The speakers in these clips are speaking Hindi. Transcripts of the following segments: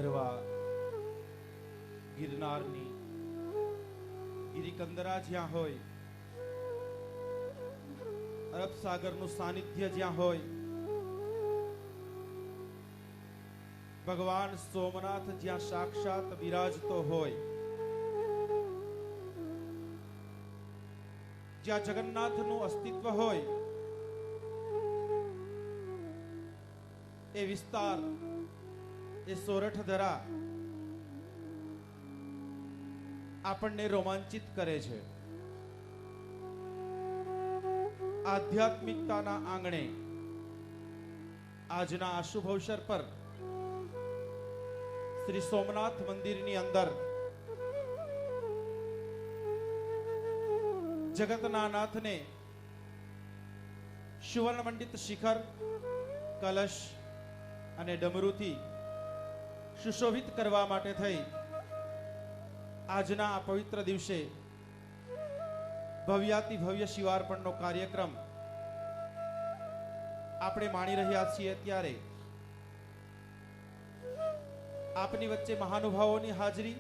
ગરવા ગિરનારની ગિરિકંદરા જ્યાં હોય, અરબ સાગરનું સાનિધ્ય જ્યાં હોય, ભગવાન સોમનાથ જ્યાં સાક્ષાત વિરાજતો હોય, જ્યાં જગન્નાથનું અસ્તિત્વ હોય, એ વિસ્તાર, એ સોરઠ ધરા આપણને રોમાંચિત કરે છે. આધ્યાત્મિકતાના આંગણે આજના આ શુભ અવસર પર શ્રી સોમનાથ મંદિરની અંદર જગતના નાથને સુવર્ણ મંડિત શિખર, કલશ અને ડમરૂથી સુશોભિત કરવા માટે થઈ આજના આ પવિત્ર દિવસે ભવ્યાતિ ભવ્ય શિવાર્પણનો કાર્યક્રમ આપણે માણી રહ્યા છીએ. ત્યારે આપની વચ્ચે મહાનુભાવોની હાજરી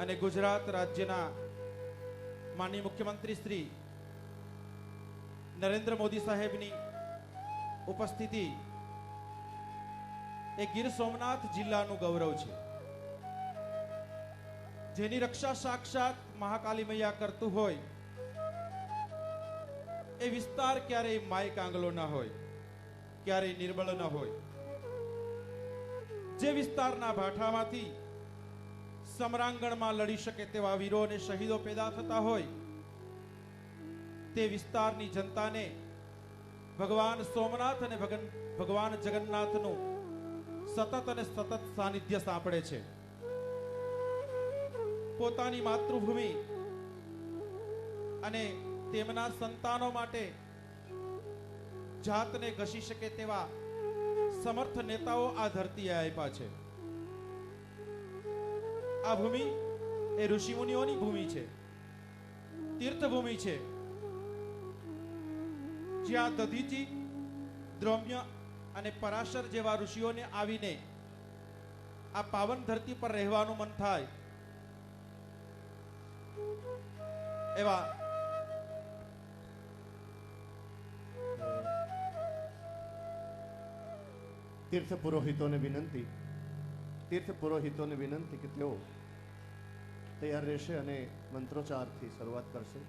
અને ગુજરાત રાજ્યના માનનીય મુખ્યમંત્રી શ્રી નરેન્દ્ર મોદી સાહેબની ઉપસ્થિતિ એ ગીર સોમનાથ જિલ્લાનું ગૌરવ છે, જેની રક્ષા સાક્ષાત મહાકાલી મૈયા કરતું હોય. એ વિસ્તાર ક્યારેય માય કાંગલો ના હોય, ક્યારેય નિર્બળ ન હોય. જે વિસ્તારના ભાઠામાંથી સમરાંગણમાં લડી શકે તેવા વીરો અને શહીદો પેદા થતા હોય, તે વિસ્તારની જનતાને ભગવાન સોમનાથ અને ભગવાન જગન્નાથનું સતત અને સતત સાનિધ્ય સાંપડે છે. પોતાની માતૃભૂમિ અને તેમના સંતાનો માટે જાતને ઘસી શકે તેવા સમર્થ નેતાઓ આ ધરતીએ આપ્યા છે. આ ભૂમિ એ ઋષિમુનિઓની ભૂમિ છે, તીર્થભૂમિ છે, જ્યાં દધીચી, દ્રૌમ્ય અને પરાશર જેવા ઋષિઓને આવીને આ પાવન ધરતી પર રહેવાનું મન થાય. એવા તીર્થ પુરોહિતોને વિનંતી કે તેઓ તૈયાર રહેશે અને મંત્રોચ્ચારથી શરૂઆત કરશે.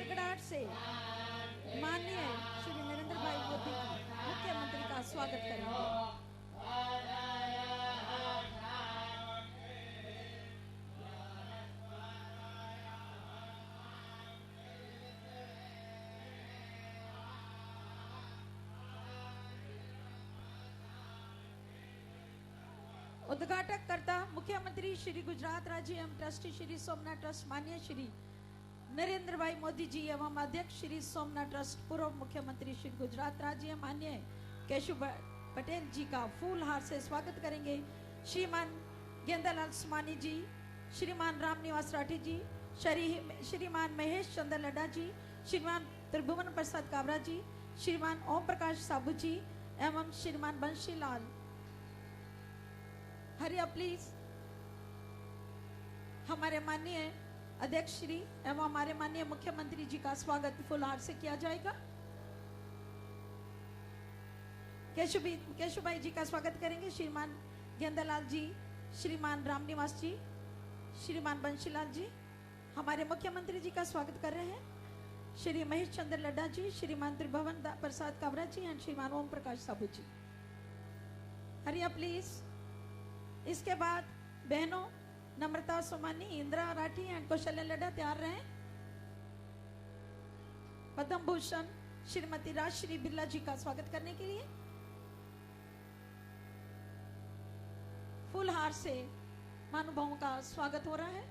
गड़गड़ाहट से माननीय श्री नरेंद्र भाई मोदी जी मुख्यमंत्री का स्वागत करेंगे। उद्घाटक करता मुख्यमंत्री श्री गुजरात राज्य एवं ट्रस्टी श्री सोमनाथ ट्रस्ट माननीय श्री नरेंद्र भाई मोदी जी एवं अध्यक्ष श्री सोमनाथ ट्रस्ट पूर्व मुख्यमंत्री श्री गुजरात राज्य माननीय केशव पटेल जी का फूल हार से स्वागत करेंगे। श्रीमान गेंदालाल स्मानी जी, श्रीमान रामनिवास राठी जी, श्रीमान महेश चंद्र लड्डा जी, श्रीमान त्रिभुवन प्रसाद काबरा जी, श्रीमान ओम प्रकाश साबू जी एवं श्रीमान बंशीलाल। हरिया प्लीज। हमारे माननीय अध्यक्ष श्री एवं हमारे माननीय मुख्यमंत्री जी का स्वागत फुलहार से किया जाएगा। केशव भाई जी का स्वागत करेंगे श्रीमान गेंदालाल जी, श्रीमान रामनिवास जी, श्रीमान बंशीलाल जी। हमारे मुख्यमंत्री जी का स्वागत कर रहे हैं श्री महेश चंद्र लड्डा जी, श्रीमान त्रिभुवन प्रसाद काबरा जी एंड श्रीमान ओम प्रकाश साबू जी। हरिया प्लीज। इसके बाद बहनों नम्रता सोमानी, इंदिरा राठी एंड कौशल्या लड्डा तैयार रहें। पद्म भूषण श्रीमती राजश्री बिरला जी का स्वागत करने के लिए फूलहार से महानुभावों का स्वागत हो रहा है।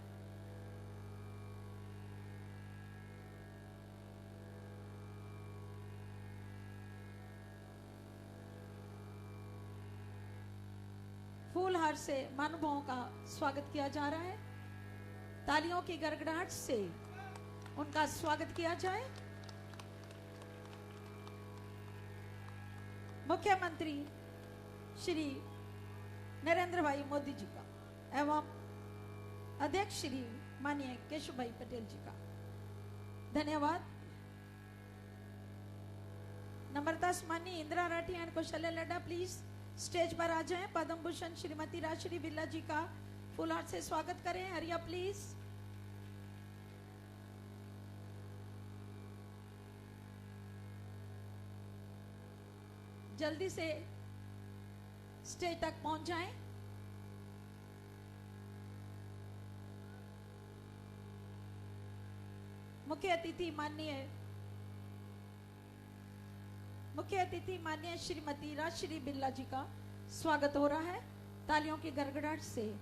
फूलहार से महानुभावों का स्वागत किया जा रहा है। तालियों की गड़गड़ाहट से उनका स्वागत किया जाए। मुख्यमंत्री श्री नरेंद्र भाई मोदी जी का एवं अध्यक्ष श्री माननीय केशव भाई पटेल जी का धन्यवाद। Namrata Smani, Indira Rathi and Kaushalya Ladda please stage पर आ जाएं। पद्म भूषण श्रीमती राजश्री बिरला जी का फूलहार से स्वागत करें। हरिया प्लीज। जल्दी से स्टेज तक पहुंच जाएं। मुख्य अतिथि माननीय श्रीमती राजश्री बिरला जी का स्वागत हो रहा है तालियों की गड़गड़ाहट से।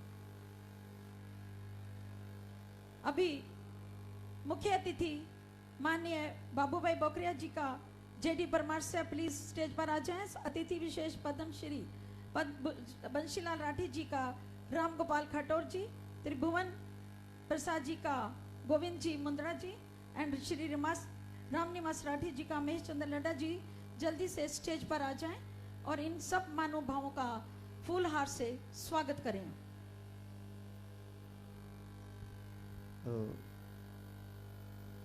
अभी मुख्य अतिथि माननीय बाबूभाई बोकरिया जी का जेडी परमार से प्लीज स्टेज पर आ जाएं। अतिथि विशेष पद्मश्री बंशीलाल राठी जी का राम गोपाल खटोर जी, त्रिभुवन प्रसाद जी का गोविंद जी मुंद्रा जी एंड श्री रामनिवास राठी जी का महेश चंद्र लड्डा जी जल्दी से स्टेज पर आ जाएं और इन सब महानुभावों का फूलहार से स्वागत करें।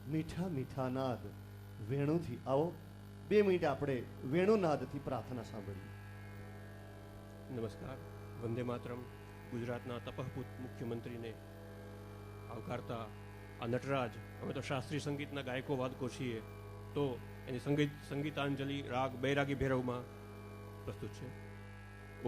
मीठा मीठा नाद वेणु थी आओ 2 मिनिट આપણે વેણુનાદ થી પ્રાર્થના સાંભળીએ। નમસ્કાર, વંદે માતરમ। ગુજરાતના તપઃપૂત મુખ્યમંત્રીને આવકારતા આ નટરાજ, અમે તો શાસ્ત્રીય સંગીતના ગાયકો વાદકો છીએ, તો એની સંગીતાંજલિ રાગ બૈરાગી ભૈરવમાં પ્રસ્તુત છે। ઓ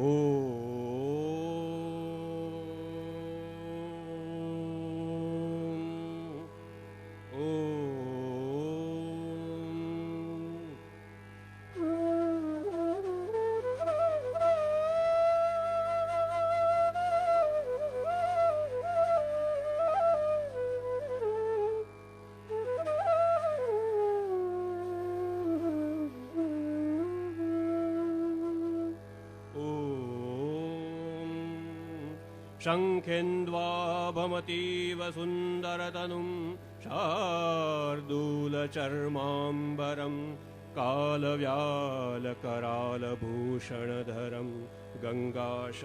शङ्खेन्द्वा भमतीव सुन्दरतनुं शार्दूलचर्माम्बरं कालव्यालकरालभूषणधरं गङ्गाशशाङ्कः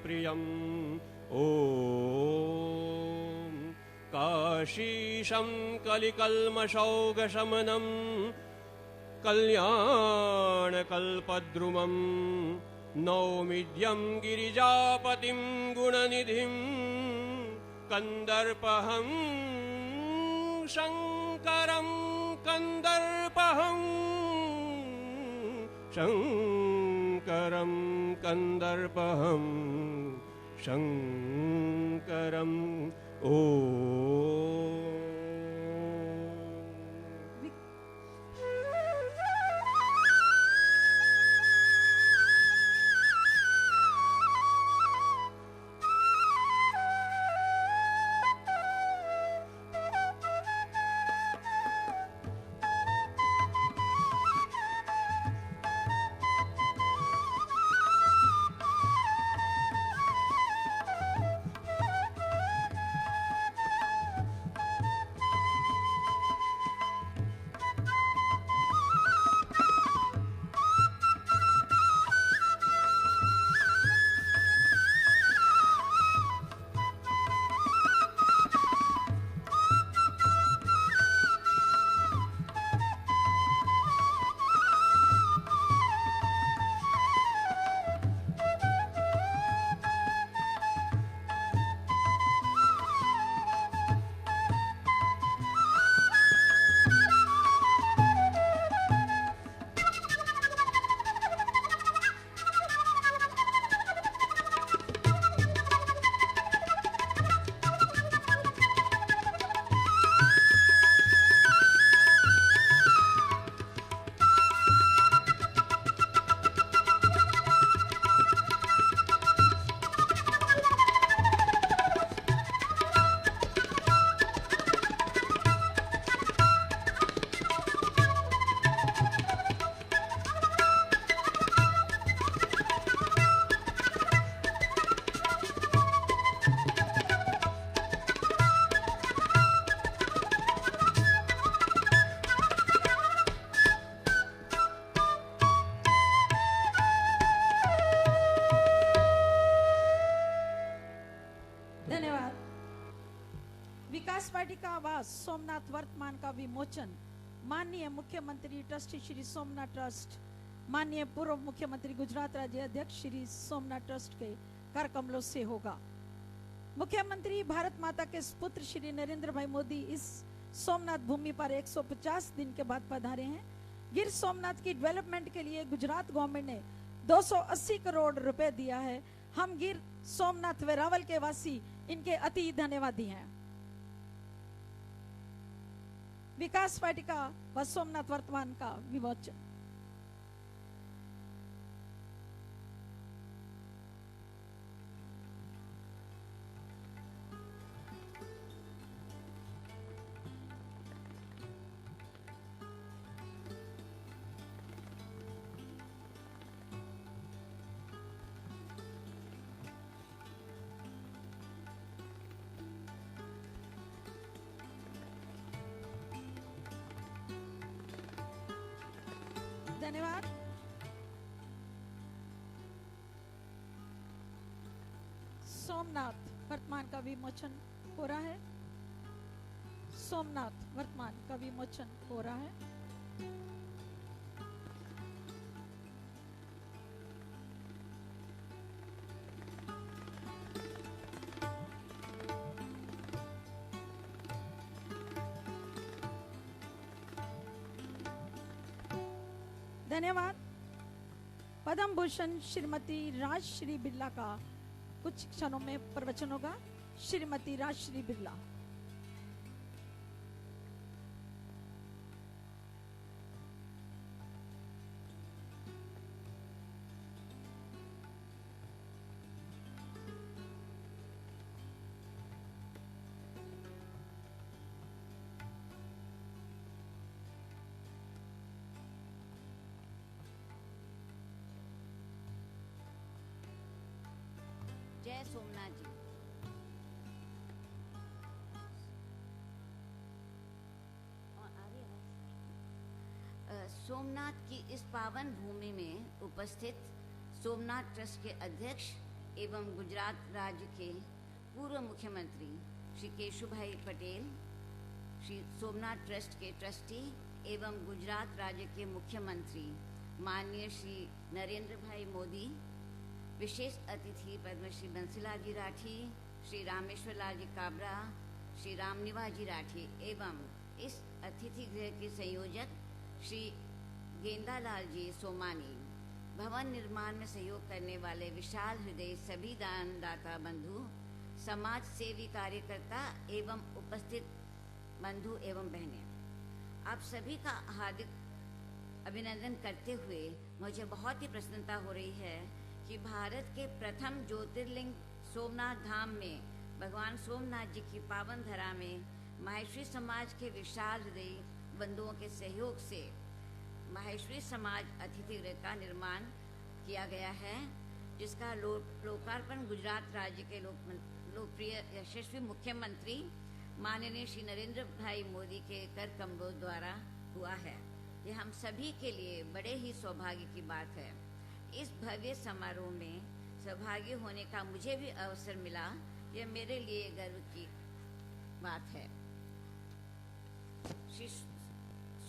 प्रियम् ॐ काशीशं कलिकल्मषौघशमनं कल्याणकल्पद्रुमम् नौमिद्यं गिरिजापतिं गुणनिधिं कन्दर्पहं शङ्करं कन्दर्पहं शङ्करं कन्दर्पहं शङ्करम् ओ धन्यवाद। विकास पार्टी का आवास सोमनाथ वर्तमान का विमोचन माननीय मुख्यमंत्री ट्रस्टी श्री सोमनाथ ट्रस्ट, माननीय पूर्व मुख्यमंत्री गुजरात राज्य अध्यक्ष श्री सोमनाथ ट्रस्ट के कर कमलों से होगा। मुख्यमंत्री भारत माता के पुत्र श्री नरेंद्र भाई मोदी इस सोमनाथ भूमि पर 150 दिन के बाद पधारे हैं। गिर सोमनाथ की डेवलपमेंट के लिए गुजरात गवर्नमेंट ने 280 करोड़ रुपए दिया है। हम गिर सोमनाथ वेरावल के वासी इनके अति धन्यवादी हैं। विकास पार्टी का व सोमनाथ वर्तमान का विमोचन। धन्यवाद। सोमनाथ वर्तमान का विमोचन हो रहा है। सोमनाथ वर्तमान का विमोचन हो रहा है। धन्यवाद। पद्म भूषण श्रीमती राजश्री बिरला का कुछ क्षणों में प्रवचन होगा। श्रीमती राजश्री बिरला। जय सोमनाथ जी। सोमनाथ की इस पावन भूमि में उपस्थित सोमनाथ ट्रस्ट के अध्यक्ष एवं गुजरात राज्य के पूर्व मुख्यमंत्री श्री केशुभाई पटेल, श्री सोमनाथ ट्रस्ट के ट्रस्टी एवं गुजरात राज्य के मुख्यमंत्री माननीय श्री नरेंद्र भाई मोदी, विशेष अतिथि पद्मश्री बंसीलाल जी राठी, श्री रामेश्वर लाल जी काबरा, श्री रामनिवास जी राठी एवं इस अतिथि गृह के संयोजक श्री गेंदालाल जी सोमानी, भवन निर्माण में सहयोग करने वाले विशाल हृदय सभी दानदाता बंधु, समाज सेवी कार्यकर्ता एवं उपस्थित बंधु एवं बहनें, आप सभी का हार्दिक अभिनंदन करते हुए मुझे बहुत ही प्रसन्नता हो रही है कि भारत के प्रथम ज्योतिर्लिंग सोमनाथ धाम में भगवान सोमनाथ जी की पावन धरा में माहेश्वरी समाज के विशाल हृदय बंधुओं के सहयोग से माहेश्वरी समाज अतिथि गृह का निर्माण किया गया है, जिसका लोकार्पण गुजरात राज्य के लोकप्रिय यशस्वी मुख्यमंत्री माननीय श्री नरेंद्र भाई मोदी के कर कमलों द्वारा हुआ है। यह हम सभी के लिए बड़े ही सौभाग्य की बात है। इस भव्य समारोह में सहभागी होने का मुझे भी अवसर मिला, यह मेरे लिए गर्व की बात है। श्री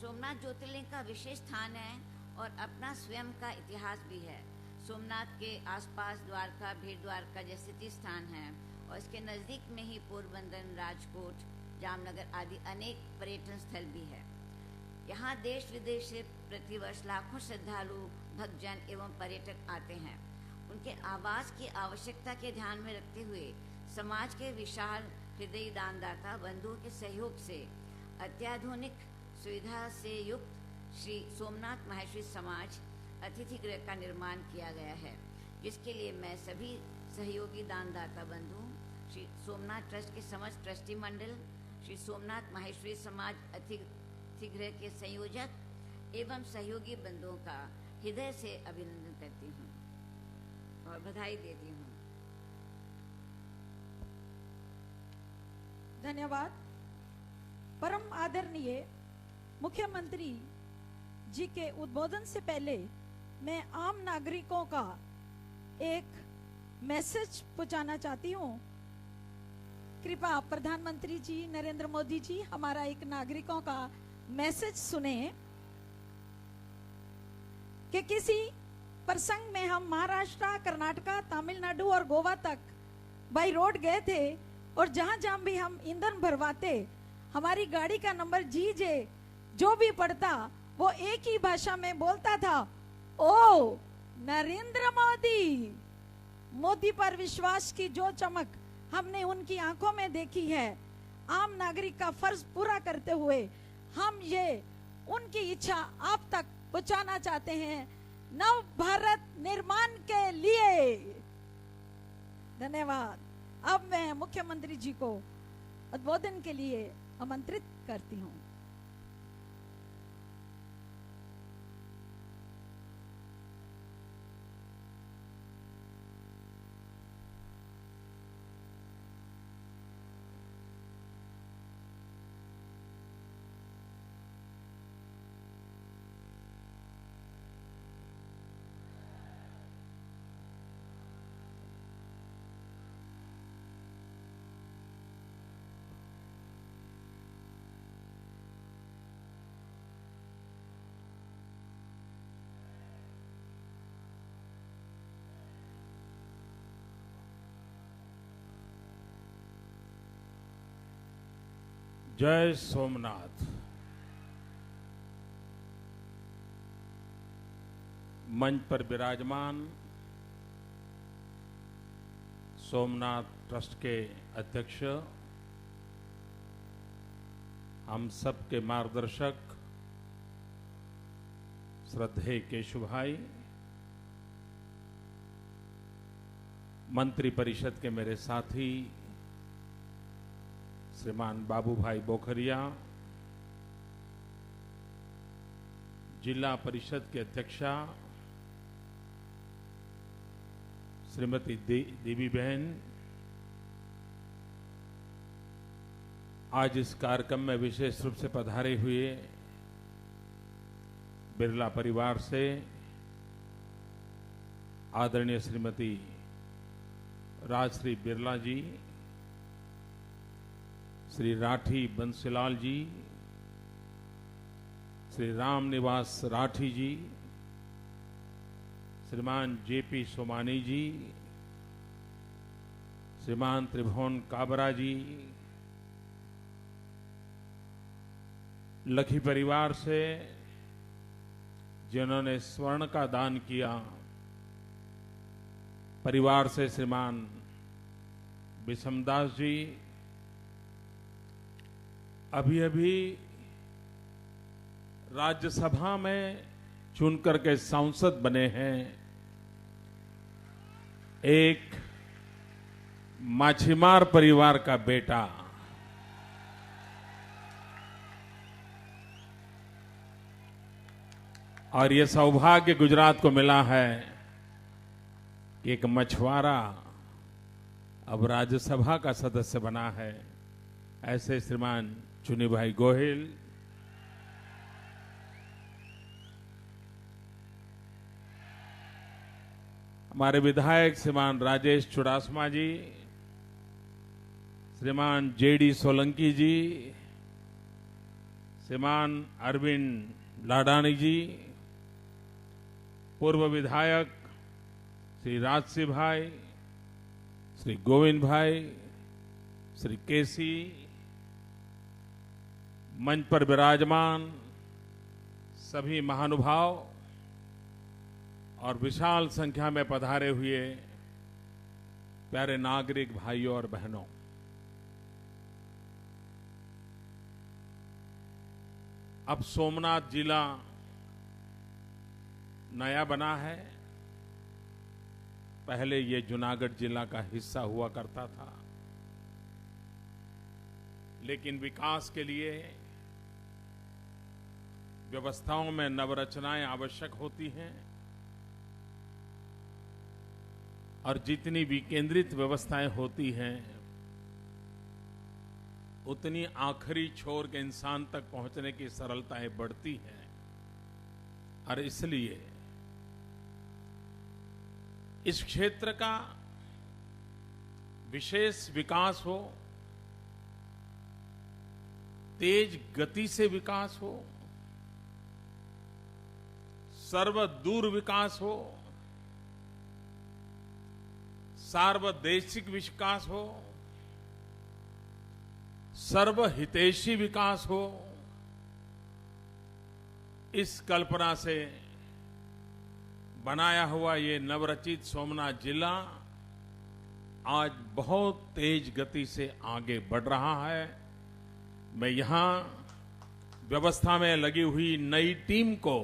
सोमनाथ ज्योतिर्लिंग का विशेष स्थान है और अपना स्वयं का इतिहास भी है। सोमनाथ के आसपास द्वारका, भेट द्वारका जैसे 30 स्थान हैं और इसके नज़दीक में ही पोरबंदर, राजकोट, जामनगर आदि अनेक पर्यटन स्थल भी है। यहाँ देश विदेश से प्रतिवर्ष लाखों श्रद्धालु, भक्तजन एवं पर्यटक आते हैं। उनके आवास की आवश्यकता के ध्यान में रखते हुए समाज के विशाल हृदय दानदाता बंधुओं के सहयोग से अत्याधुनिक सुविधा से युक्त श्री सोमनाथ माहेश्वरी समाज अतिथि गृह का निर्माण किया गया है, जिसके लिए मैं सभी सहयोगी दानदाता बंधु, श्री सोमनाथ ट्रस्ट के समस्त ट्रस्टी मंडल, श्री सोमनाथ माहेश्वरी समाज अतिथि गृह के संयोजक एवं सहयोगी बंधुओं का हृदय से अभिनंदन करती हूँ और बधाई देती हूँ। धन्यवाद। परम आदरणीय मुख्यमंत्री जी के उद्बोधन से पहले मैं आम नागरिकों का एक मैसेज पहुंचाना चाहती हूँ। कृपया प्रधानमंत्री जी नरेंद्र मोदी जी हमारा एक नागरिकों का मैसेज सुने कि किसी प्रसंग में हम महाराष्ट्र, कर्नाटका, तमिलनाडु और गोवा तक बाई रोड गए थे और जहां जहां भी हम ईंधन भरवाते, हमारी गाड़ी का नंबर जीजे जो भी पड़ता वो एक ही भाषा में बोलता था, ओ नरेंद्र मोदी। मोदी पर विश्वास की जो चमक हमने उनकी आंखों में देखी है, आम नागरिक का फर्ज पूरा करते हुए हम ये उनकी इच्छा आप तक पहुंचाना चाहते हैं, नव भारत निर्माण के लिए। धन्यवाद। अब मैं मुख्यमंत्री जी को उद्बोधन के लिए आमंत्रित करती हूँ। जय सोमनाथ। मंच पर विराजमान सोमनाथ ट्रस्ट के अध्यक्ष, हम सब के मार्गदर्शक श्रद्धेय केशु भाई, मंत्री परिषद के मेरे साथी श्रीमान बाबू भाई बोखरिया, जिला परिषद के अध्यक्षा श्रीमती देवी बहन, आज इस कार्यक्रम में विशेष रूप से पधारे हुए बिरला परिवार से आदरणीय श्रीमती राजश्री बिरला जी, श्री राठी बंसीलाल जी, श्री राम निवास राठी जी, श्रीमान जेपी सोमानी जी, श्रीमान त्रिभुवन काबरा जी, लखी परिवार से जिन्होंने स्वर्ण का दान किया, परिवार से श्रीमान विषमदास जी अभी अभी राज्यसभा में चुनकर के सांसद बने हैं। एक माछीमार परिवार का बेटा और ये सौभाग्य गुजरात को मिला है कि एक मछुआरा अब राज्यसभा का सदस्य बना है। ऐसे श्रीमान चुनी भाई गोहिल, हमारे विधायक श्रीमान राजेश चुडासमा जी, श्रीमान जेडी सोलंकी जी, श्रीमान अरविंद लाडानी जी, पूर्व विधायक श्री राजसी भाई, श्री गोविंद भाई, श्री केसी, मंच पर विराजमान सभी महानुभाव और विशाल संख्या में पधारे हुए प्यारे नागरिक भाइयों और बहनों, अब सोमनाथ जिला नया बना है। पहले ये जूनागढ़ जिला का हिस्सा हुआ करता था, लेकिन विकास के लिए व्यवस्थाओं में नवरचनाएं आवश्यक होती हैं और जितनी विकेंद्रित व्यवस्थाएं होती हैं उतनी आखिरी छोर के इंसान तक पहुंचने की सरलताएं बढ़ती हैं। और इसलिए इस क्षेत्र का विशेष विकास हो, तेज गति से विकास हो, सर्वदूर विकास हो, सार्वदेशिक विकास हो, सर्वहितैषी विकास हो, इस कल्पना से बनाया हुआ ये नवरचित सोमनाथ जिला आज बहुत तेज गति से आगे बढ़ रहा है। मैं यहां व्यवस्था में लगी हुई नई टीम को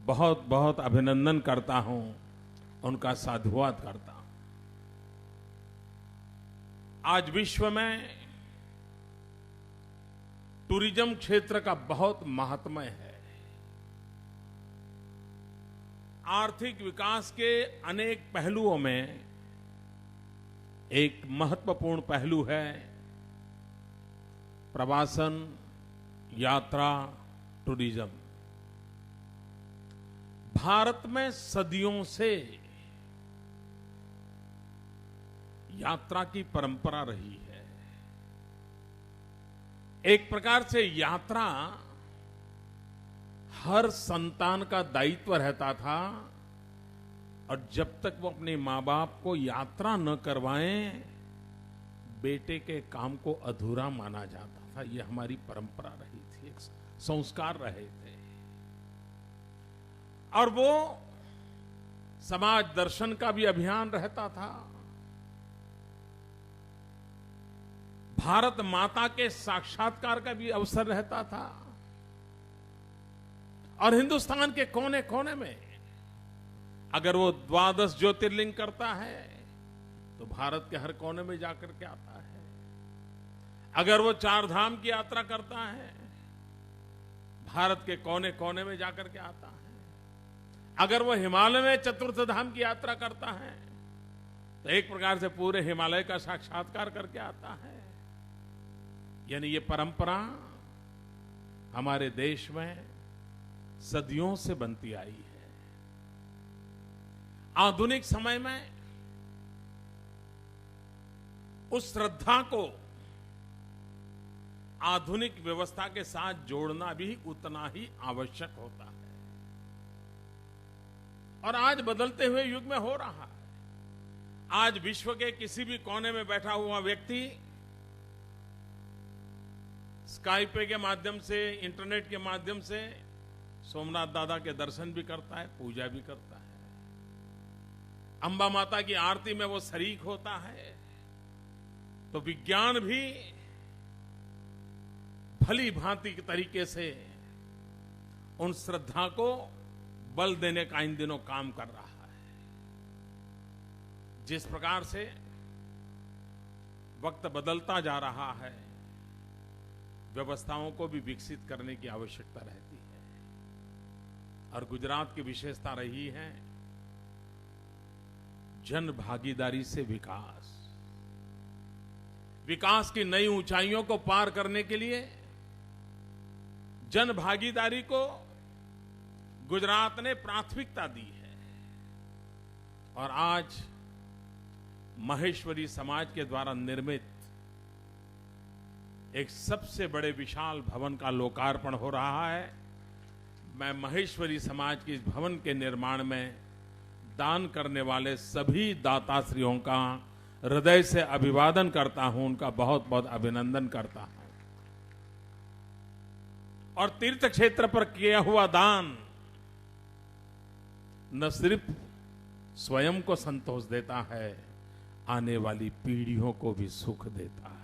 बहुत बहुत अभिनंदन करता हूं, उनका साधुवाद करता हूं। आज विश्व में टूरिज्म क्षेत्र का बहुत महात्म्य है। आर्थिक विकास के अनेक पहलुओं में एक महत्वपूर्ण पहलू है प्रवासन, यात्रा, टूरिज्म। भारत में सदियों से यात्रा की परंपरा रही है। एक प्रकार से यात्रा हर संतान का दायित्व रहता था और जब तक वो अपने मां बाप को यात्रा न करवाएं, बेटे के काम को अधूरा माना जाता था। ये हमारी परंपरा रही थी, एक संस्कार रहे थे। और वो समाज दर्शन का भी अभियान रहता था। भारत माता के साक्षात्कार का भी अवसर रहता था। और हिंदुस्तान के कोने कोने में अगर वो 12 ज्योतिर्लिंग करता है तो भारत के हर कोने में जाकर के आता है। अगर वो 4 धाम की यात्रा करता है, भारत के कोने कोने में जाकर के आता है। अगर वो हिमालय में चतुर्थ धाम की यात्रा करता है तो एक प्रकार से पूरे हिमालय का साक्षात्कार करके आता है। यानी ये परंपरा हमारे देश में सदियों से बनती आई है। आधुनिक समय में उस श्रद्धा को आधुनिक व्यवस्था के साथ जोड़ना भी उतना ही आवश्यक होता है और आज बदलते हुए युग में हो रहा है। आज विश्व के किसी भी कोने में बैठा हुआ व्यक्ति स्काइपे के माध्यम से, इंटरनेट के माध्यम से सोमनाथ दादा के दर्शन भी करता है, पूजा भी करता है। अंबा माता की आरती में वो शरीक होता है। तो विज्ञान भी भली भांति के तरीके से उन श्रद्धा को बल देने का इन दिनों काम कर रहा है। जिस प्रकार से वक्त बदलता जा रहा है, व्यवस्थाओं को भी विकसित करने की आवश्यकता रहती है। और गुजरात की विशेषता रही है जन भागीदारी से विकास। विकास की नई ऊंचाइयों को पार करने के लिए जन भागीदारी को गुजरात ने प्राथमिकता दी है। और आज महेश्वरी समाज के द्वारा निर्मित एक सबसे बड़े विशाल भवन का लोकार्पण हो रहा है। मैं महेश्वरी समाज के इस भवन के निर्माण में दान करने वाले सभी दाताश्रियों का हृदय से अभिवादन करता हूं, उनका बहुत बहुत अभिनंदन करता हूं। और तीर्थ क्षेत्र पर किया हुआ दान न सिर्फ स्वयं को संतोष देता है, आने वाली पीढ़ियों को भी सुख देता है।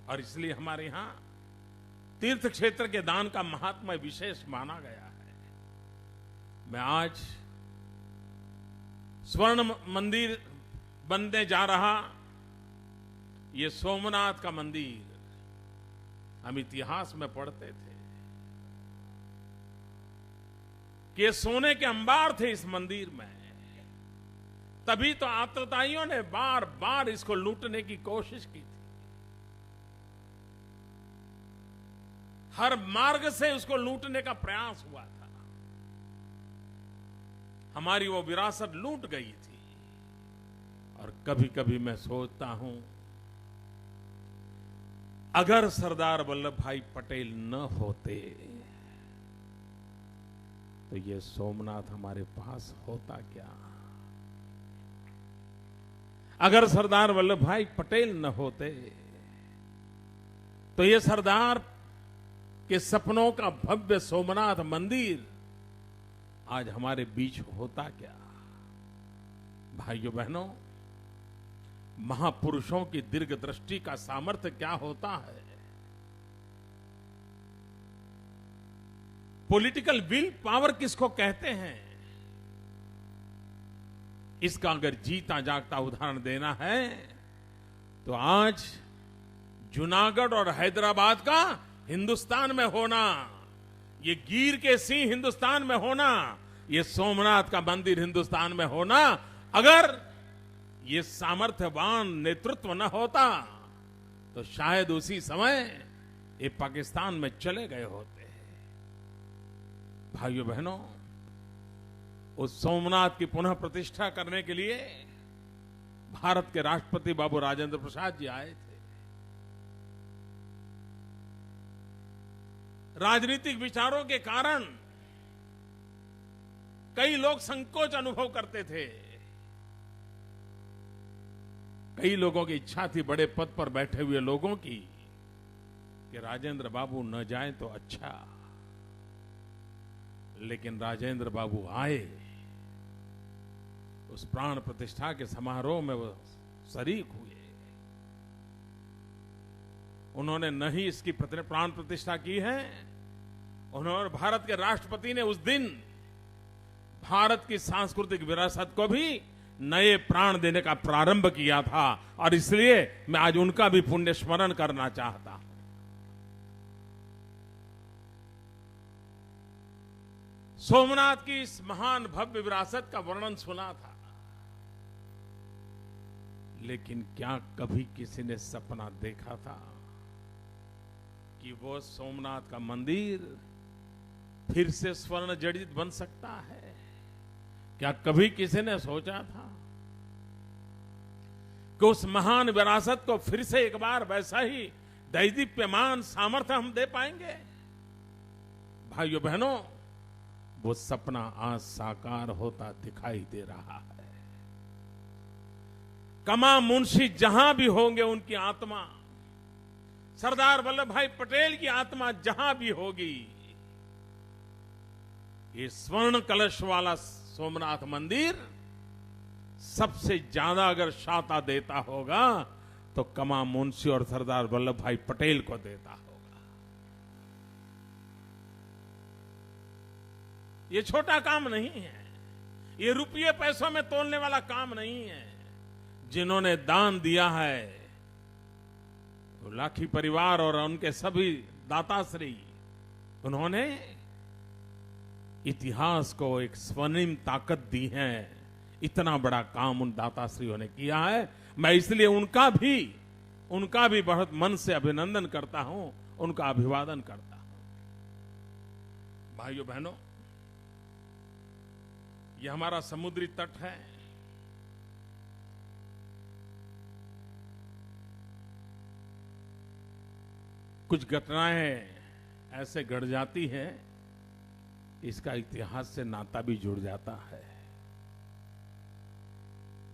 और इसलिए हमारे यहां तीर्थ क्षेत्र के दान का महात्म्य विशेष माना गया है। मैं आज स्वर्ण मंदिर बनने जा रहा ये सोमनाथ का मंदिर, हम इतिहास में पढ़ते थे कि ये सोने के अंबार थे इस मंदिर में। तभी तो आतताइयों ने बार बार इसको लूटने की कोशिश की थी। हर मार्ग से उसको लूटने का प्रयास हुआ था। हमारी वो विरासत लूट गई थी। और कभी कभी मैं सोचता हूं, अगर सरदार वल्लभ भाई पटेल न होते तो ये सोमनाथ हमारे पास होता क्या। अगर सरदार वल्लभ भाई पटेल न होते तो ये सरदार के सपनों का भव्य सोमनाथ मंदिर आज हमारे बीच होता क्या। भाइयों बहनों, महापुरुषों की दीर्घ दृष्टि का सामर्थ्य क्या होता है। पॉलिटिकल विल पावर किसको कहते हैं, इसका अगर जीता जागता उदाहरण देना है तो आज जूनागढ़ और हैदराबाद का हिंदुस्तान में होना, ये गिर के सिंह हिंदुस्तान में होना, ये सोमनाथ का मंदिर हिंदुस्तान में होना, अगर ये सामर्थ्यवान नेतृत्व न होता तो शायद उसी समय ये पाकिस्तान में चले गए होते। भाइयों बहनों, उस सोमनाथ की पुनः प्रतिष्ठा करने के लिए भारत के राष्ट्रपति बाबू राजेंद्र प्रसाद जी आए थे। राजनीतिक विचारों के कारण कई लोग संकोच अनुभव करते थे। कई लोगों की इच्छा थी, बड़े पद पर बैठे हुए लोगों की, कि राजेंद्र बाबू न जाए तो अच्छा। लेकिन राजेंद्र बाबू आए, उस प्राण प्रतिष्ठा के समारोह में वो शरीक हुए। उन्होंने न ही इसकी प्राण प्रतिष्ठा की है, उन्होंने, भारत के राष्ट्रपति ने उस दिन भारत की सांस्कृतिक विरासत को भी नए प्राण देने का प्रारंभ किया था। और इसलिए मैं आज उनका भी पुण्य स्मरण करना चाहता हूं। सोमनाथ की इस महान भव्य विरासत का वर्णन सुना था, लेकिन क्या कभी किसी ने सपना देखा था कि वो सोमनाथ का मंदिर फिर से स्वर्ण जड़ित बन सकता है? क्या कभी किसी ने सोचा था कि उस महान विरासत को फिर से एक बार वैसा ही दैदीप्यमान सामर्थ्य हम दे पाएंगे? भाइयों बहनों, वो सपना आज साकार होता दिखाई दे रहा है। कमा मुंशी जहां भी होंगे, उनकी आत्मा सरदार वल्लभ भाई पटेल की आत्मा जहां भी होगी, ये स्वर्ण कलश वाला सोमनाथ मंदिर सबसे ज्यादा अगर शाता देता होगा तो कमा मुंशी और सरदार वल्लभ भाई पटेल को देता होगा। ये छोटा काम नहीं है, ये रुपये पैसों में तोलने वाला काम नहीं है। जिन्होंने दान दिया है वो लाखी परिवार और उनके सभी दाताश्री, उन्होंने इतिहास को एक स्वर्णिम ताकत दी है। इतना बड़ा काम उन दाताश्रियों ने किया है। मैं इसलिए उनका भी बहुत मन से अभिनंदन करता हूं, उनका अभिवादन करता हूं। भाइयों बहनों, यह हमारा समुद्री तट है। कुछ घटनाएं ऐसे घट जाती हैं, इसका इतिहास से नाता भी जुड़ जाता है।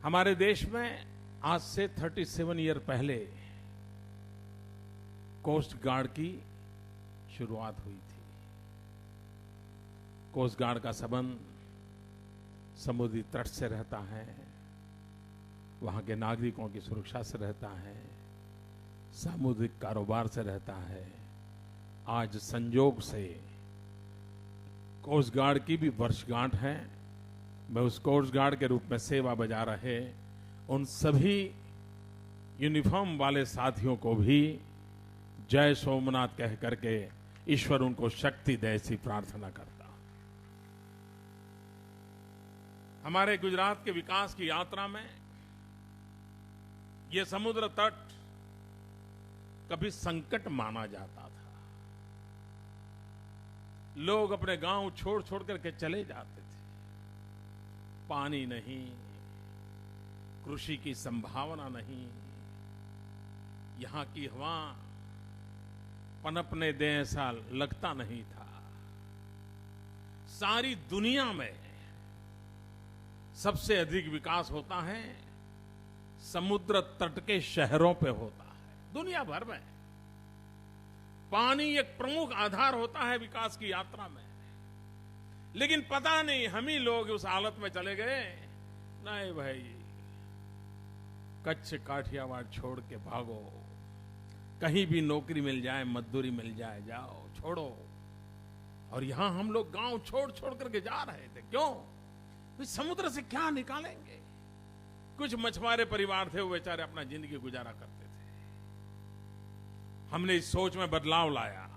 हमारे देश में आज से 37 ईयर पहले कोस्ट गार्ड की शुरुआत हुई थी। कोस्ट गार्ड का संबंध समुद्री तट से रहता है, वहां के नागरिकों की सुरक्षा से रहता है, सामुद्रिक कारोबार से रहता है। आज संयोग से कोस्ट गार्ड की भी वर्षगांठ है। मैं उस कोस्ट गार्ड के रूप में सेवा बजा रहे उन सभी यूनिफॉर्म वाले साथियों को भी जय सोमनाथ कह करके ईश्वर उनको शक्ति दे, ऐसी प्रार्थना करता हूं। हमारे गुजरात के विकास की यात्रा में यह समुद्र तट कभी संकट माना जाता था। लोग अपने गांव छोड़ छोड़ करके चले जाते थे। पानी नहीं, कृषि की संभावना नहीं, यहां की हवा पनपने दे ऐसा लगता नहीं था। सारी दुनिया में सबसे अधिक विकास होता है समुद्र तट के शहरों पे होता है। दुनिया भर में पानी एक प्रमुख आधार होता है विकास की यात्रा में। लेकिन पता नहीं हम ही लोग उस हालत में चले गए, नहीं भाई कच्छ काठियावाड़ छोड़ के भागो, कहीं भी नौकरी मिल जाए, मजदूरी मिल जाए, जाओ, छोड़ो। और यहां हम लोग गांव छोड़ छोड़ करके जा रहे थे। क्यों? समुद्र से क्या निकालेंगे? कुछ मछुआरे परिवार थे, वो बेचारे अपना जिंदगी गुजारा करते थे। हमने इस सोच में बदलाव लाया।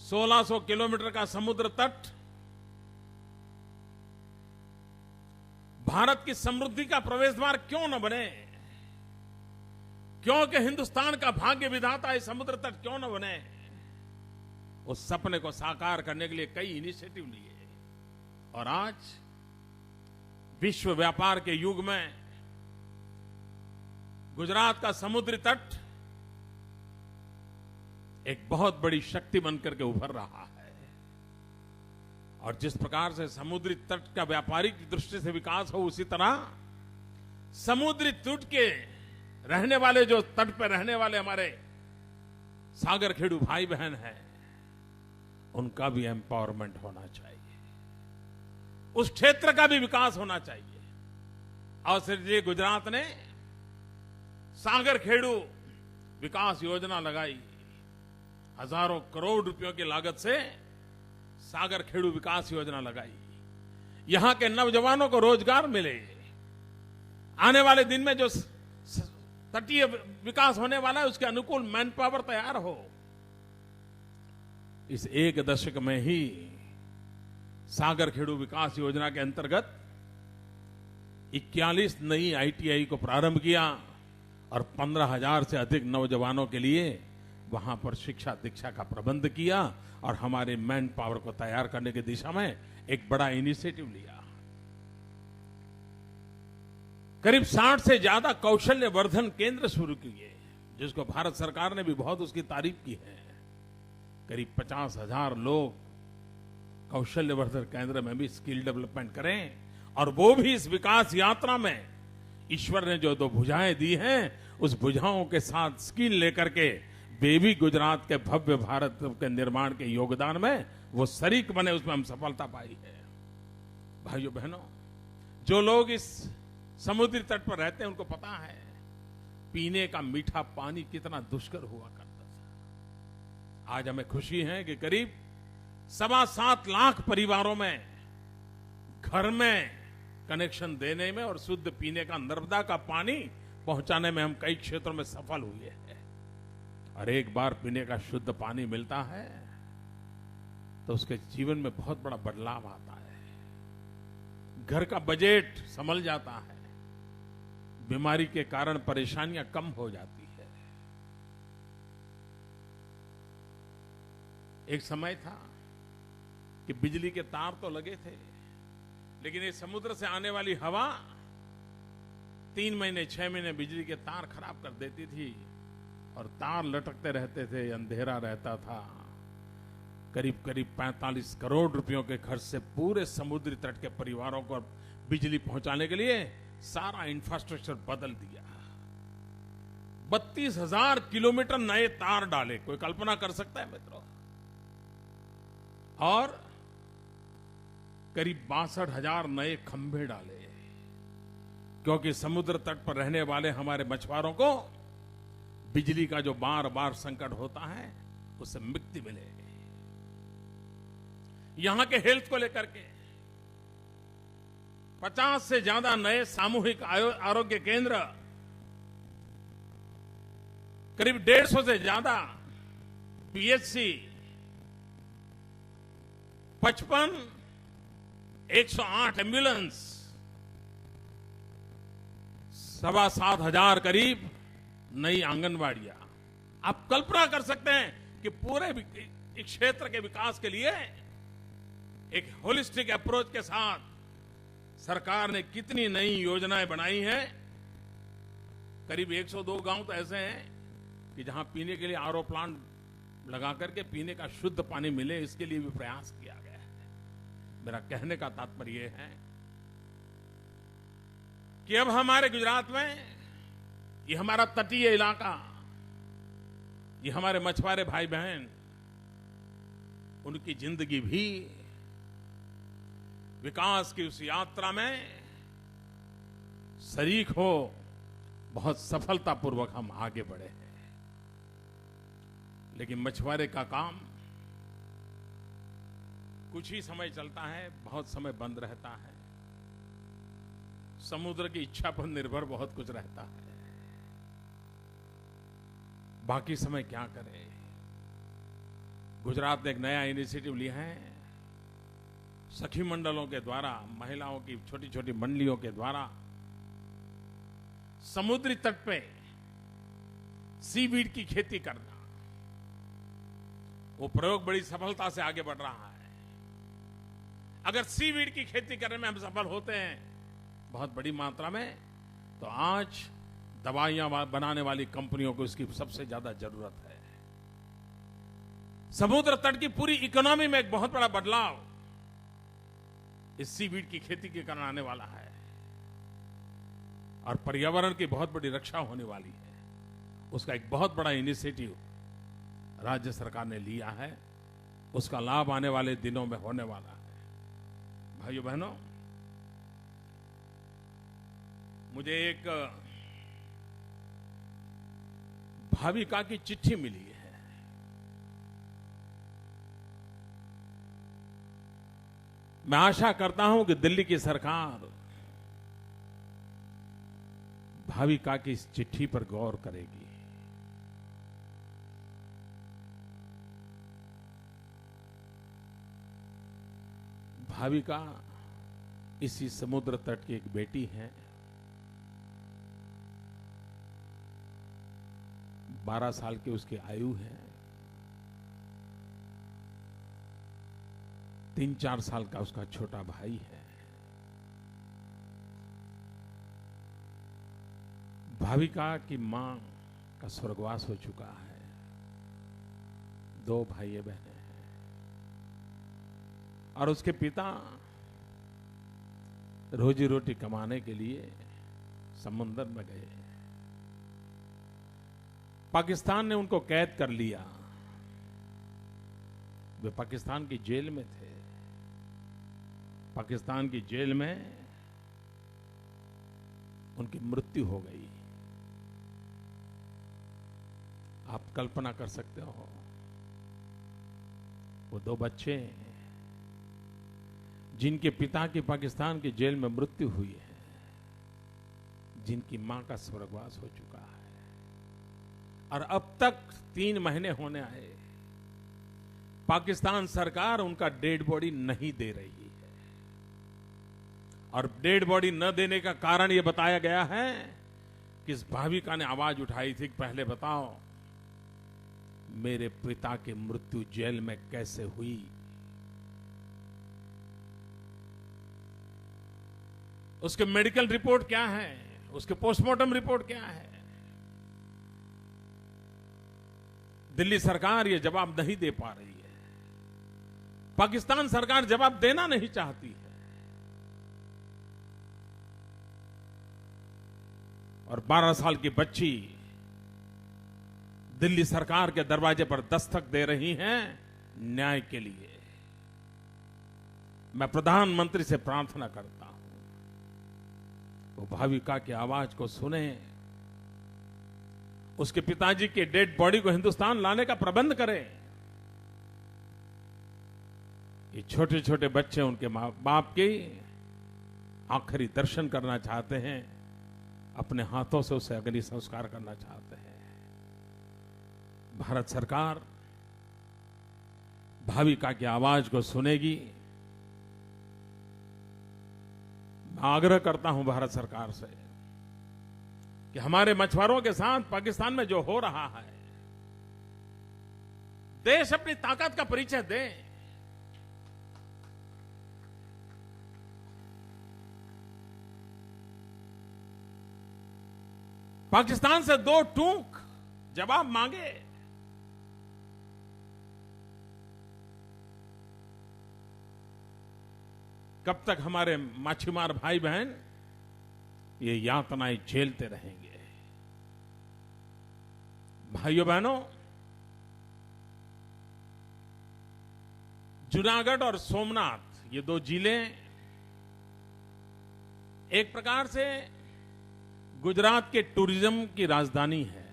1600 किलोमीटर का समुद्र तट भारत की समृद्धि का प्रवेश द्वार क्यों न बने? क्योंकि हिंदुस्तान का भाग्य विधाता इस समुद्र तट क्यों न बने? उस सपने को साकार करने के लिए कई इनिशिएटिव लिए और आज विश्व व्यापार के युग में गुजरात का समुद्री तट एक बहुत बड़ी शक्ति बनकर के उभर रहा है। और जिस प्रकार से समुद्री तट का व्यापारिक दृष्टि से विकास हो, उसी तरह समुद्री तट के रहने वाले, जो तट पर रहने वाले हमारे सागर खेड़ू भाई बहन हैं, उनका भी एम्पावरमेंट होना चाहिए, उस क्षेत्र का भी विकास होना चाहिए। और इसलिए गुजरात ने सागर खेड़ू विकास योजना लगाई। हजारों करोड़ रुपयों की लागत से सागर खेड़ू विकास योजना लगाई। यहां के नौजवानों को रोजगार मिले। आने वाले दिन में जो तटीय विकास होने वाला है, उसके अनुकूल मैन पावर तैयार हो। इस एक दशक में ही सागर खेड़ू विकास योजना के अंतर्गत 41 नई ITI को प्रारंभ किया और 15,000 से अधिक नौजवानों के लिए वहां पर शिक्षा दीक्षा का प्रबंध किया और हमारे मैन पावर को तैयार करने की दिशा में एक बड़ा इनिशिएटिव लिया। करीब 60 से ज्यादा कौशल्य वर्धन केंद्र शुरू किए, जिसको भारत सरकार ने भी बहुत उसकी तारीफ की है। करीब 50,000 लोग कौशल्य वर्धन केंद्र में भी स्किल डेवलपमेंट करें, और वो भी इस विकास यात्रा में ईश्वर ने जो 2 भुजाएं दी हैं, उस भुजाओं के साथ स्किल लेकर के वे भी गुजरात के भव्य भारत के निर्माण के योगदान में वो शरीक बने, उसमें हम सफलता पाई है। भाइयों बहनों, जो लोग इस समुद्री तट पर रहते हैं उनको पता है पीने का मीठा पानी कितना दुष्कर हुआ करता था। आज हमें खुशी है कि करीब 7.25 लाख परिवारों में घर में कनेक्शन देने में और शुद्ध पीने का नर्मदा का पानी पहुंचाने में हम कई क्षेत्रों में सफल हुए हैं। और एक बार पीने का शुद्ध पानी मिलता है तो उसके जीवन में बहुत बड़ा बदलाव आता है। घर का बजट संभल जाता है, बीमारी के कारण परेशानियां कम हो जाती है। एक समय था कि बिजली के तार तो लगे थे, लेकिन ये समुद्र से आने वाली हवा 3 महीने 6 महीने बिजली के तार खराब कर देती थी और तार लटकते रहते थे, अंधेरा रहता था। करीब करीब 45 करोड़ रुपयों के खर्च से पूरे समुद्री तट के परिवारों को बिजली पहुंचाने के लिए सारा इंफ्रास्ट्रक्चर बदल दिया। 32,000 किलोमीटर नए तार डाले, कोई कल्पना कर सकता है मित्रों? और करीब 62,000 नए खंभे डाले, क्योंकि समुद्र तट पर रहने वाले हमारे मछुआरों को बिजली का जो बार बार संकट होता है उससे मुक्ति मिले। यहां के हेल्थ को लेकर के 50 से ज्यादा नए सामूहिक आरोग्य केंद्र, करीब 150 से ज्यादा पीएचसी, 55 108 एम्बुलेंस, 7,500 करीब नई आंगनवाड़ियां। आप कल्पना कर सकते हैं कि पूरे क्षेत्र के विकास के लिए एक होलिस्टिक अप्रोच के साथ सरकार ने कितनी नई योजनाएं बनाई हैं। करीब 102 गांव तो ऐसे हैं कि जहां पीने के लिए आरओ प्लांट लगा करके पीने का शुद्ध पानी मिले, इसके लिए भी प्रयास किया गया है। मेरा कहने का तात्पर्य यह है कि अब हमारे गुजरात में ये हमारा तटीय इलाका, ये हमारे मछुआरे भाई बहन, उनकी जिंदगी भी विकास की उस यात्रा में शरीक हो। बहुत सफलतापूर्वक हम आगे बढ़े हैं। लेकिन मछुआरे का काम कुछ ही समय चलता है, बहुत समय बंद रहता है। समुद्र की इच्छा पर निर्भर बहुत कुछ रहता है। बाकी समय क्या करें? गुजरात ने एक नया इनिशिएटिव लिया है। सखी मंडलों के द्वारा, महिलाओं की छोटी छोटी मंडलियों के द्वारा समुद्री तट पे सीवीड की खेती करना, वो प्रयोग बड़ी सफलता से आगे बढ़ रहा है। अगर सीवीड की खेती करने में हम सफल होते हैं बहुत बड़ी मात्रा में, तो आज दवाइयां बनाने वाली कंपनियों को इसकी सबसे ज्यादा जरूरत है। समुद्र तट की पूरी इकोनॉमी में एक बहुत बड़ा बदलाव इस सीवीड की खेती के कारण आने वाला है और पर्यावरण की बहुत बड़ी रक्षा होने वाली है। उसका एक बहुत बड़ा इनिशिएटिव राज्य सरकार ने लिया है। उसका लाभ आने वाले दिनों में होने वाला है। भाइयों बहनों, मुझे एक भाविका की चिट्ठी मिली है। मैं आशा करता हूं कि दिल्ली की सरकार भाविका की इस चिट्ठी पर गौर करेगी। भाविका इसी समुद्र तट की एक बेटी है। 12 साल की उसकी आयु है। 3-4 साल का उसका छोटा भाई है। भाविका की मां का स्वर्गवास हो चुका है। 2 भाई बहनें हैं और उसके पिता रोजी रोटी कमाने के लिए समुद्र में गए। पाकिस्तान ने उनको कैद कर लिया। वे पाकिस्तान की जेल में थे। पाकिस्तान की जेल में उनकी मृत्यु हो गई। आप कल्पना कर सकते हो, वो दो बच्चे जिनके पिता की पाकिस्तान की जेल में मृत्यु हुई है, जिनकी मां का स्वर्गवास हो चुका है, और अब तक 3 महीने होने आए, पाकिस्तान सरकार उनका डेड बॉडी नहीं दे रही है। और डेड बॉडी न देने का कारण यह बताया गया है कि इस भाविका ने आवाज उठाई थी कि पहले बताओ मेरे पिता की मृत्यु जेल में कैसे हुई। उसके मेडिकल रिपोर्ट क्या है, उसके पोस्टमार्टम रिपोर्ट क्या है। दिल्ली सरकार ये जवाब नहीं दे पा रही है। पाकिस्तान सरकार जवाब देना नहीं चाहती है। और 12 साल की बच्ची दिल्ली सरकार के दरवाजे पर दस्तक दे रही हैं न्याय के लिए। मैं प्रधानमंत्री से प्रार्थना करता हूं, वो भाविका की आवाज को सुने, उसके पिताजी के डेड बॉडी को हिंदुस्तान लाने का प्रबंध करें। ये छोटे छोटे बच्चे उनके मां बाप के आखिरी दर्शन करना चाहते हैं, अपने हाथों से उसे अग्नि संस्कार करना चाहते हैं। भारत सरकार भाविका की आवाज को सुनेगी। मैं आग्रह करता हूं भारत सरकार से कि हमारे मछुआरों के साथ पाकिस्तान में जो हो रहा है, देश अपनी ताकत का परिचय दे। पाकिस्तान से 2 टूक जवाब मांगे। कब तक हमारे मछुआर भाई बहन ये यातनाएं झेलते रहेंगे। भाइयों बहनों, जूनागढ़ और सोमनाथ ये 2 जिले एक प्रकार से गुजरात के टूरिज्म की राजधानी है।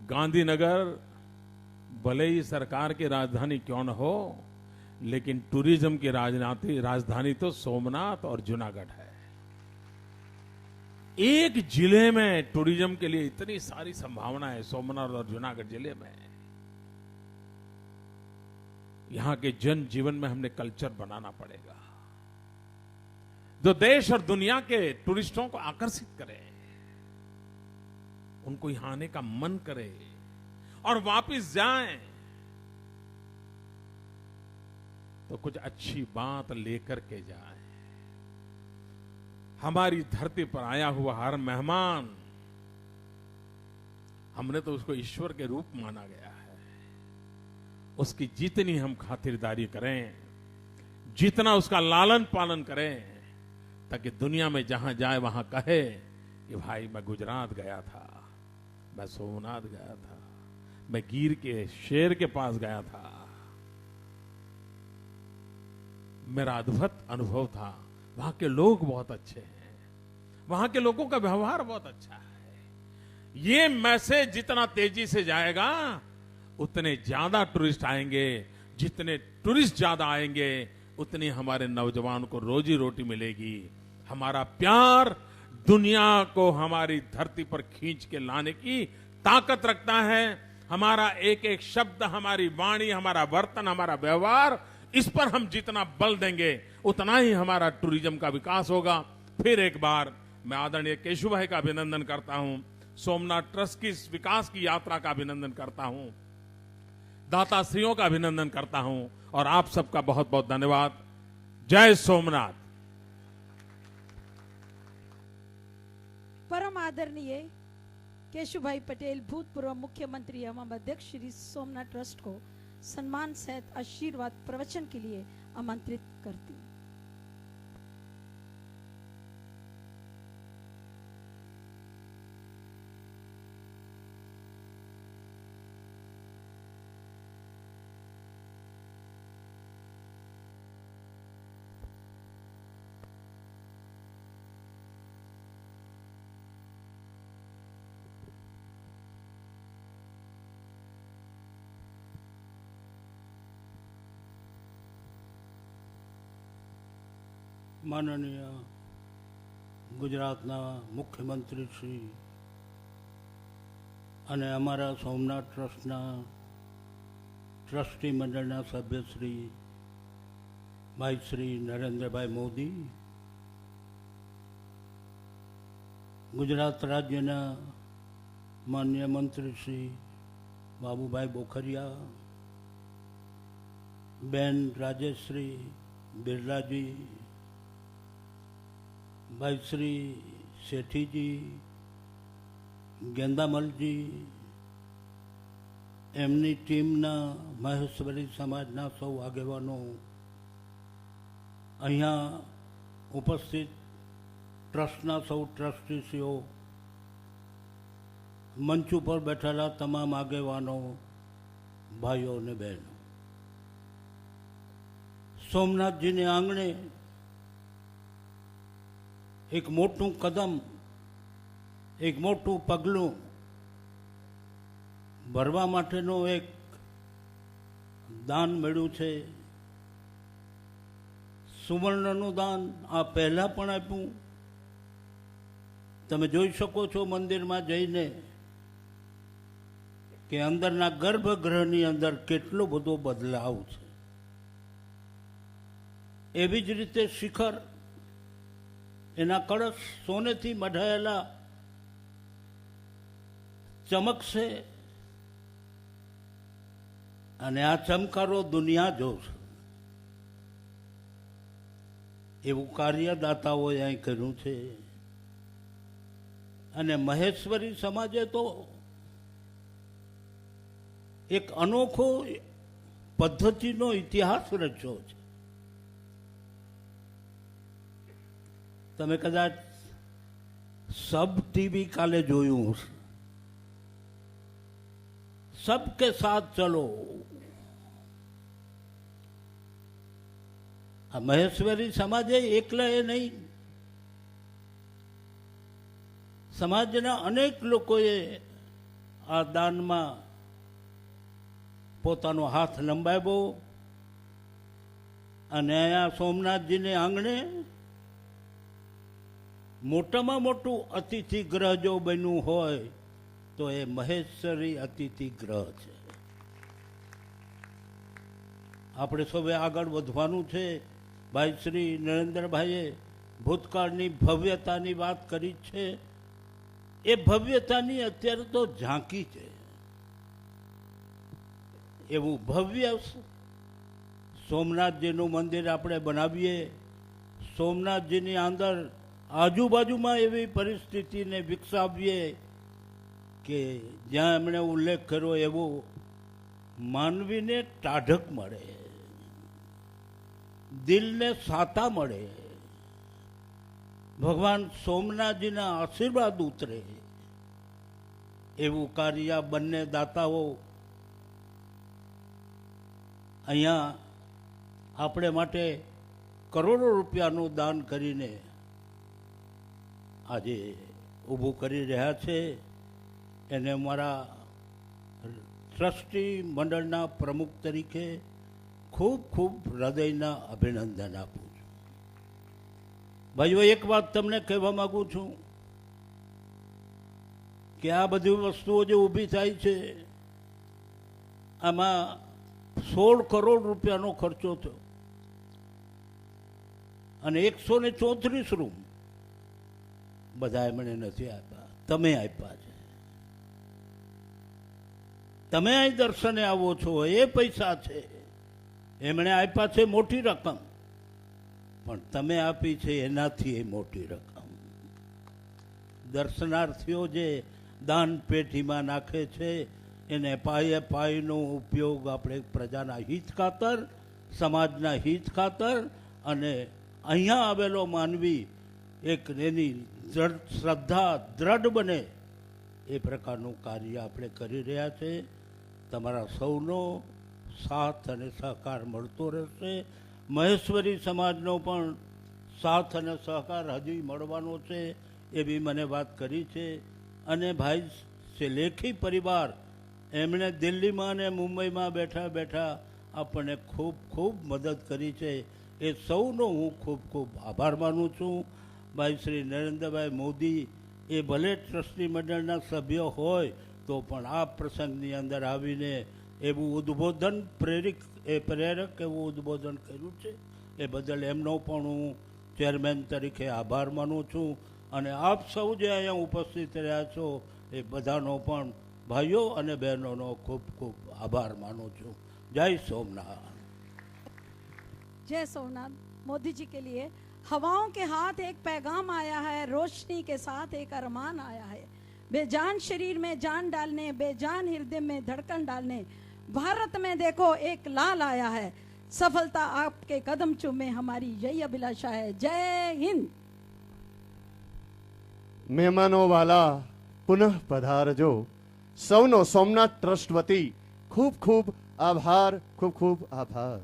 गांधीनगर भले ही सरकार की राजधानी क्यों न हो, लेकिन टूरिज्म की राजधानी तो सोमनाथ और जूनागढ़ है। एक जिले में टूरिज्म के लिए इतनी सारी संभावना है सोमनाथ और जूनागढ़ जिले में। यहां के जन जीवन में हमने कल्चर बनाना पड़ेगा जो देश और दुनिया के टूरिस्टों को आकर्षित करे, उनको यहां आने का मन करे और वापस जाएं तो कुछ अच्छी बात लेकर के जाएं। हमारी धरती पर आया हुआ हर मेहमान, हमने तो उसको ईश्वर के रूप माना गया है। उसकी जितनी हम खातिरदारी करें, जितना उसका लालन पालन करें, ताकि दुनिया में जहां जाए वहां कहे कि भाई मैं गुजरात गया था, मैं सोमनाथ गया था, मैं गिर के शेर के पास गया था, मेरा अद्भुत अनुभव था, वहां के लोग बहुत अच्छे हैं, वहां के लोगों का व्यवहार बहुत अच्छा है। ये मैसेज जितना तेजी से जाएगा उतने ज्यादा टूरिस्ट आएंगे। जितने टूरिस्ट ज्यादा आएंगे उतनी हमारे नौजवान को रोजी रोटी मिलेगी। हमारा प्यार दुनिया को हमारी धरती पर खींच के लाने की ताकत रखता है। हमारा एक एक शब्द, हमारी वाणी, हमारा वर्तन, हमारा व्यवहार, इस पर हम जितना बल देंगे उतना ही हमारा टूरिज्म का विकास होगा। फिर एक बार मैं आदरणीय केशु भाई का अभिनंदन करता हूं, सोमनाथ ट्रस्ट की इस विकास की यात्रा का अभिनंदन करता हूं, दाताश्रियों का अभिनंदन करता हूं और आप सबका बहुत बहुत धन्यवाद। जय सोमनाथ। परम आदरणीय केशुभाई पटेल भूतपूर्व मुख्यमंत्री एवं अध्यक्ष श्री सोमनाथ ट्रस्ट को सम्मान सहित आशीर्वाद प्रवचन के लिए आमंत्रित करती हूं। માનનીય ગુજરાતના મુખ્યમંત્રી શ્રી અને અમારા સોમનાથ ટ્રસ્ટના ટ્રસ્ટી મંડળના સભ્યશ્રી ભાઈ શ્રી નરેન્દ્રભાઈ મોદી, ગુજરાત રાજ્યના માન્ય મંત્રી શ્રી બાબુભાઈ બોખરિયા, બેન રાજેશ્રી બિરલાજી, ભાઈ શ્રી શેઠીજી, ગેંદામલજી, એમની ટીમના મહેશ્વરી સમાજના સૌ આગેવાનો, અહીંયા ઉપસ્થિત ટ્રસ્ટના સૌ ટ્રસ્ટીશ્રીઓ, મંચ ઉપર બેઠેલા તમામ આગેવાનો, ભાઈઓ અને બહેનો, સોમનાથજીને આંગણે એક મોટું કદમ, એક મોટું પગલું ભરવા માટેનું એક દાન મળ્યું છે. સુવર્ણનું દાન આ પહેલાં પણ આપ્યું. તમે જોઈ શકો છો મંદિરમાં જઈને કે અંદરના ગર્ભગૃહની અંદર કેટલો બધો બદલાવ છે. એવી જ રીતે શિખર, એના કળશ સોનેથી મઢાયેલા ચમકશે અને આ ચમકારો દુનિયા જોશે. એવું કાર્ય દાતાઓએ અહીં કર્યું છે. અને મહેશ્વરી સમાજે તો એક અનોખો પદ્ધતિનો ઇતિહાસ રચ્યો છે. તમે કદાચ સબ ટીવી કાલે જોયું હશે, સબકે સાથ ચલો. આ મહેશ્વરી સમાજે એકલા એ નહીં, સમાજના અનેક લોકોએ આ દાનમાં પોતાનો હાથ લંબાવ્યો અને અહીંયા સોમનાથજીને આંગણે મોટામાં મોટું અતિથિ ગ્રહ જો બન્યું હોય તો એ મહેશ્વરી અતિથિ ગ્રહ છે. આપણે સૌએ આગળ વધવાનું છે. ભાઈ શ્રી નરેન્દ્રભાઈએ ભૂતકાળની ભવ્યતાની વાત કરી છે. એ ભવ્યતાની અત્યારે તો ઝાંકી છે. એવું ભવ્ય સોમનાથજીનું મંદિર આપણે બનાવીએ. સોમનાથજીની અંદર આજુબાજુમાં એવી પરિસ્થિતિને વિકસાવીએ કે જ્યાં એમણે ઉલ્લેખ કર્યો એવો માનવીને ટાઢક મળે, દિલને સાતા મળે, ભગવાન સોમનાથજીના આશીર્વાદ ઉતરે એવું કાર્ય બંને દાતાઓ અહીંયા આપણે માટે કરોડો રૂપિયાનું દાન કરીને આજે ઊભું કરી રહ્યા છે. એને મારા ટ્રસ્ટી મંડળના પ્રમુખ તરીકે ખૂબ ખૂબ હૃદયના અભિનંદન આપું છું. ભાઈઓ, એક વાત તમને કહેવા માગું છું કે આ બધી વસ્તુઓ જે ઊભી થાય છે આમાં 16 કરોડ રૂપિયાનો ખર્ચો થયો અને 134 રૂમ બધા એમણે નથી આપ્યા, તમે આપ્યા છે. તમે અહીં દર્શને આવો છો એ પૈસા છે. એમણે આપ્યા છે મોટી રકમ, પણ તમે આપી છે એનાથી એ મોટી રકમ. દર્શનાર્થીઓ જે દાન પેટીમાં નાખે છે એને પાયે પાયનો ઉપયોગ આપણે પ્રજાના હિત ખાતર, સમાજના હિત ખાતર અને અહીંયા આવેલો માનવી એક એની શ્રદ્ધા દ્રઢ બને એ પ્રકારનું કાર્ય આપણે કરી રહ્યા છે. તમારા સૌનો સાથ અને સહકાર મળતો રહેશે. મહેશ્વરી સમાજનો પણ સાથ અને સહકાર હજી મળવાનો છે એવી મને વાત કરી છે. અને ભાઈ લેખી પરિવાર એમણે દિલ્હીમાં અને મુંબઈમાં બેઠા બેઠા આપણને ખૂબ ખૂબ મદદ કરી છે. એ સૌનો હું ખૂબ ખૂબ આભાર માનું છું. ભાઈ શ્રી નરેન્દ્રભાઈ મોદી એ ભલે ટ્રસ્ટી મંડળના સભ્ય હોય તો પણ આ પ્રસંગની અંદર આવીને એવું ઉદ્બોધન પ્રેરક એવું ઉદ્બોધન કર્યું છે. એ બદલ એમનો પણ હું ચેરમેન તરીકે આભાર માનું છું. અને આપ સૌ જે અહીંયા ઉપસ્થિત રહ્યા છો એ બધાનો પણ ભાઈઓ અને બહેનોનો ખૂબ ખૂબ આભાર માનું છું. જય સોમનાથ. जय सोमनाथ. मोदी जी के लिए हवाओं के हाथ एक पैगाम आया है, रोशनी के साथ एक अरमान आया है. बेजान शरीर में जान डालने, बेजान हृदय में धड़कन डालने, भारत में देखो एक लाल आया है. सफलता आपके कदम चूमे, हमारी यही अभिलाषा है. जय हिंद. મહેમાનો વાલા પુનઃ પધારજો. સૌનો સોમનાથ ટ્રસ્ટ વતી ખૂબ ખૂબ આભાર, ખૂબ ખૂબ આભાર.